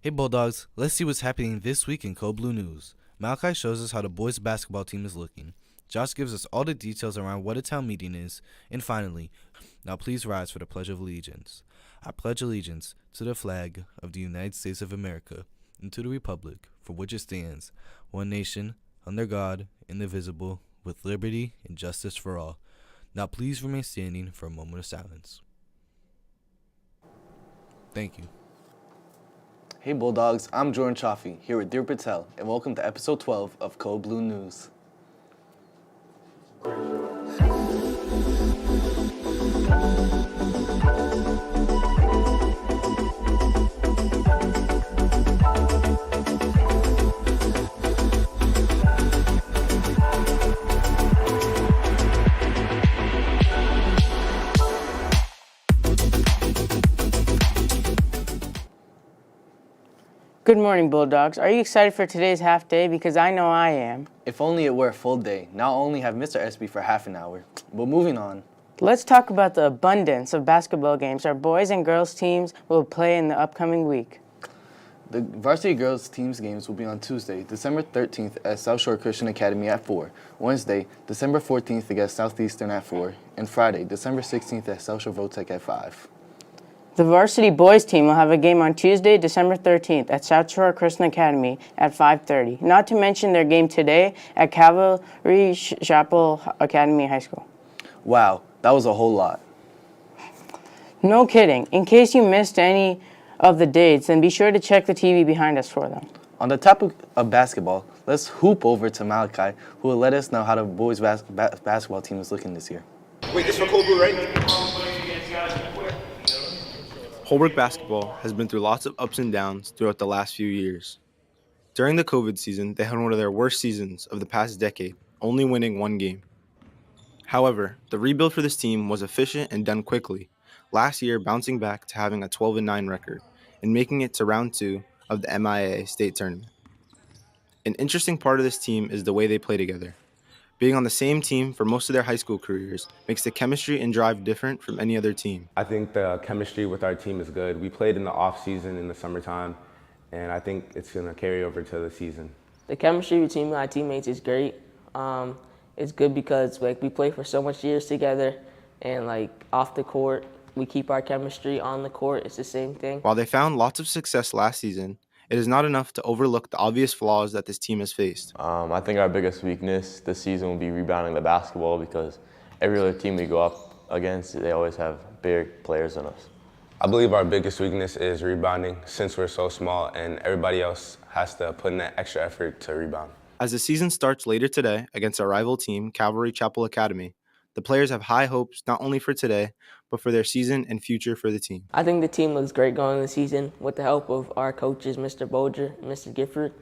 Hey Bulldogs, let's see what's happening this week in Code Blue News. Malachi shows us how the boys basketball team is looking. Josh gives us all the details around what a town meeting is. And finally, now please rise for the Pledge of Allegiance. I pledge allegiance to the flag of the United States of America and to the republic for which it stands, one nation, under God, indivisible, with liberty and justice for all. Now please remain standing for a moment of silence. Thank you. Hey Bulldogs, I'm Jordan Chaffee, here with Dear Patel, and welcome to episode 12 of Code Blue News. Good morning, Bulldogs. Are you excited for today's half day? Because I know I am. If only it were a full day. Now I'll only have Mr. SB for half an hour. But moving on. Let's talk about the abundance of basketball games our boys and girls teams will play in the upcoming week. The varsity girls teams games will be on Tuesday, December 13th at South Shore Christian Academy at 4, Wednesday, December 14th against Southeastern at 4, and Friday, December 16th at South Shore Votech at 5. The varsity boys team will have a game on Tuesday, December 13th at South Shore Christian Academy at 5:30. Not to mention their game today at Calvary Chapel Academy High School. Wow, that was a whole lot. No kidding. In case you missed any of the dates, then be sure to check the TV behind us for them. On the topic of basketball, let's hoop over to Malachi, who will let us know how the boys' basketball team is looking this year. Wait, this for Cold Blue, right? Holbrook basketball has been through lots of ups and downs throughout the last few years. During the COVID season, they had one of their worst seasons of the past decade, only winning one game. However, the rebuild for this team was efficient and done quickly, last year bouncing back to having a 12-9 record and making it to round 2 of the MIAA state tournament. An interesting part of this team is the way they play together. Being on the same team for most of their high school careers makes the chemistry and drive different from any other team. I think the chemistry with our team is good. We played in the off season in the summertime, and I think it's going to carry over to the season. The chemistry between my teammates is great. It's good because we play for so much years together, and off the court, we keep our chemistry. On the court, it's the same thing. While they found lots of success last season, it is not enough to overlook the obvious flaws that this team has faced. I think our biggest weakness this season will be rebounding the basketball because every other team we go up against, they always have bigger players than us. I believe our biggest weakness is rebounding since we're so small and everybody else has to put in that extra effort to rebound. As the season starts later today against our rival team, Calvary Chapel Academy, the players have high hopes not only for today, but for their season and future for the team. I think the team looks great going into the season with the help of our coaches, Mr. Bolger and Mr. Gifford.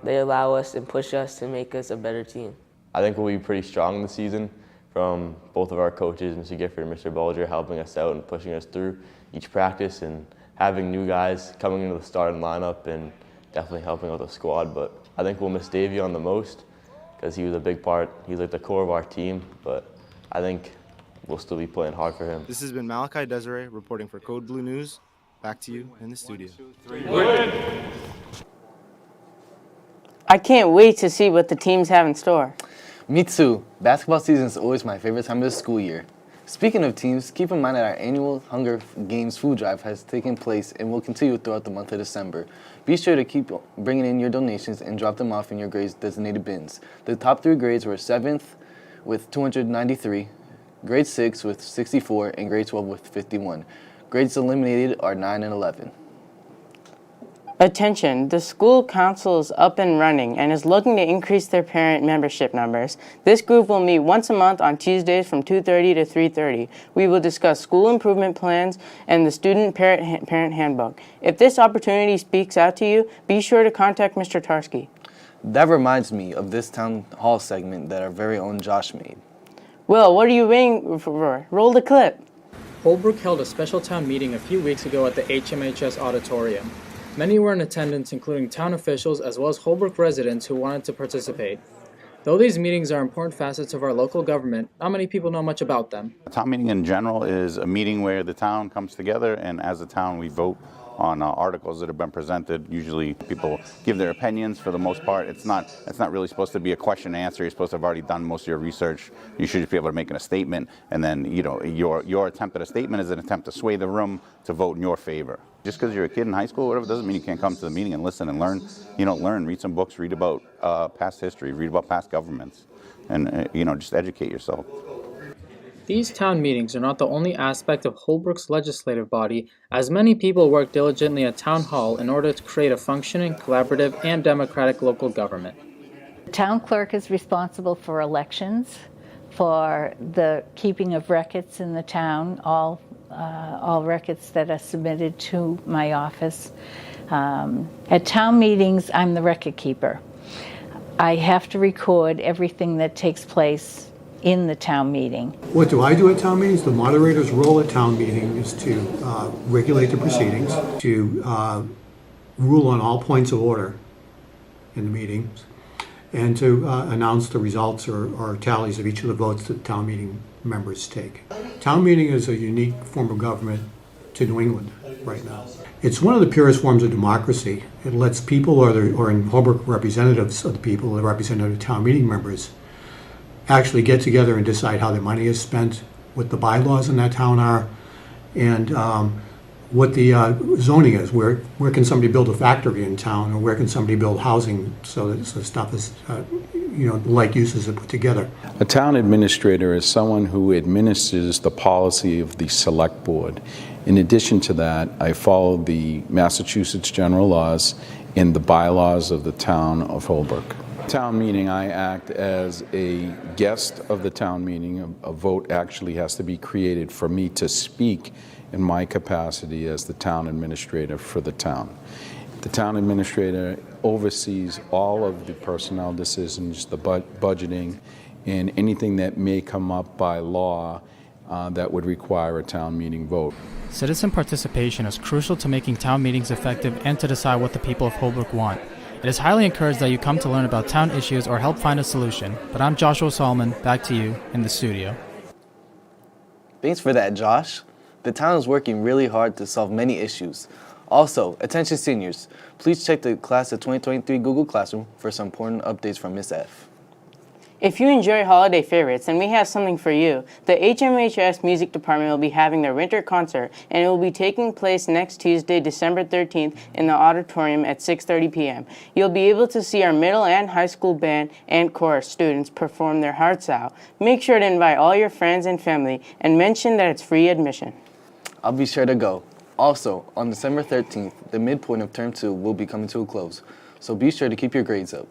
They allow us and push us to make us a better team. I think we'll be pretty strong this season from both of our coaches, Mr. Gifford and Mr. Bolger, helping us out and pushing us through each practice and having new guys coming into the starting lineup and definitely helping out the squad. But I think we'll miss Davion the most because he was a big part. He's like the core of our team, but I think we'll still be playing hard for him. This has been Malachi Desiree reporting for Code Blue News. Back to you in the studio. I can't wait to see what the teams have in store. Me too. Basketball season is always my favorite time of the school year. Speaking of teams, keep in mind that our annual Hunger Games food drive has taken place and will continue throughout the month of December. Be sure to keep bringing in your donations and drop them off in your grades designated bins. The top 3 grades were 7th with 293, grade 6 with 64, and grade 12 with 51. Grades eliminated are 9 and 11. Attention, the school council is up and running and is looking to increase their parent membership numbers. This group will meet once a month on Tuesdays from 2:30 to 3:30. We will discuss school improvement plans and the student parent handbook. If this opportunity speaks out to you, be sure to contact Mr. Tarski. That reminds me of this town hall segment that our very own Josh made. Will, what are you waiting for? Roll the clip. Holbrook held a special town meeting a few weeks ago at the HMHS auditorium. Many were in attendance, including town officials as well as Holbrook residents who wanted to participate. Though these meetings are important facets of our local government, not many people know much about them. A town meeting in general is a meeting where the town comes together, and as a town we vote on articles that have been presented. Usually people give their opinions for the most part. It's not really supposed to be a question and answer. You're supposed to have already done most of your research. You should just be able to make a statement, and then your attempt at a statement is an attempt to sway the room to vote in your favor. Just because you're a kid in high school or whatever doesn't mean you can't come to the meeting and listen and learn. Read some books, read about past history, read about past governments, and just educate yourself. These town meetings are not the only aspect of Holbrook's legislative body, as many people work diligently at Town Hall in order to create a functioning, collaborative, and democratic local government. The town clerk is responsible for elections, for the keeping of records in the town, all records that are submitted to my office. At town meetings, I'm the record keeper. I have to record everything that takes place in the town meeting. What do I do at town meetings? The moderator's role at town meeting is to regulate the proceedings, to rule on all points of order in the meetings, and to announce the results or tallies of each of the votes that town meeting members take. Town meeting is a unique form of government to New England right now. It's one of the purest forms of democracy. It lets people, or in Holbrook, representatives of the people, the representative town meeting members, actually get together and decide how their money is spent, what the bylaws in that town are, and what the zoning is. Where can somebody build a factory in town, or where can somebody build housing so that stuff is, like uses are put together. A town administrator is someone who administers the policy of the select board. In addition to that, I follow the Massachusetts general laws and the bylaws of the town of Holbrook. Town meeting, I act as a guest of the town meeting. A vote actually has to be created for me to speak in my capacity as the town administrator for the town. The town administrator oversees all of the personnel decisions, the budgeting, and anything that may come up by law that would require a town meeting vote. Citizen participation is crucial to making town meetings effective and to decide what the people of Holbrook want. It is highly encouraged that you come to learn about town issues or help find a solution. But I'm Joshua Solomon, back to you in the studio. Thanks for that, Josh. The town is working really hard to solve many issues. Also, attention seniors, please check the Class of 2023 Google Classroom for some important updates from Ms. F. If you enjoy holiday favorites, then we have something for you. The HMHS Music Department will be having their winter concert, and it will be taking place next Tuesday, December 13th in the auditorium at 6:30 p.m. You'll be able to see our middle and high school band and chorus students perform their hearts out. Make sure to invite all your friends and family and mention that it's free admission. I'll be sure to go. Also, on December 13th, the midpoint of Term 2 will be coming to a close, so be sure to keep your grades up.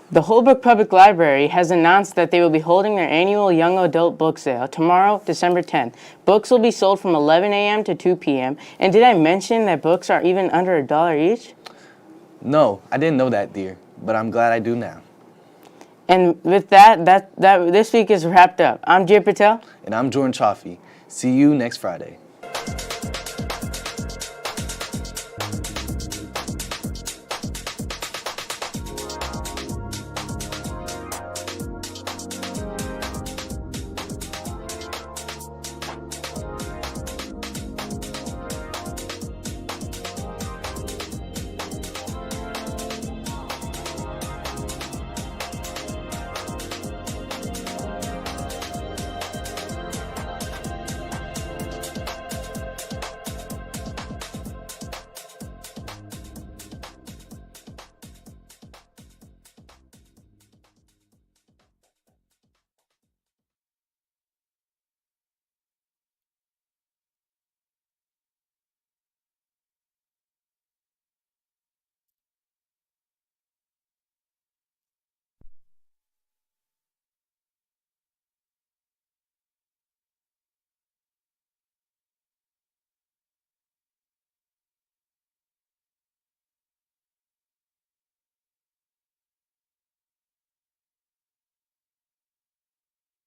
The Holbrook Public Library has announced that they will be holding their annual young adult book sale tomorrow, December 10th. Books will be sold from 11 a.m. to 2 p.m. And did I mention that books are even under $1 each? No, I didn't know that, dear, but I'm glad I do now. And with that this week is wrapped up. I'm Jay Patel. And I'm Jordan Chaffee. See you next Friday.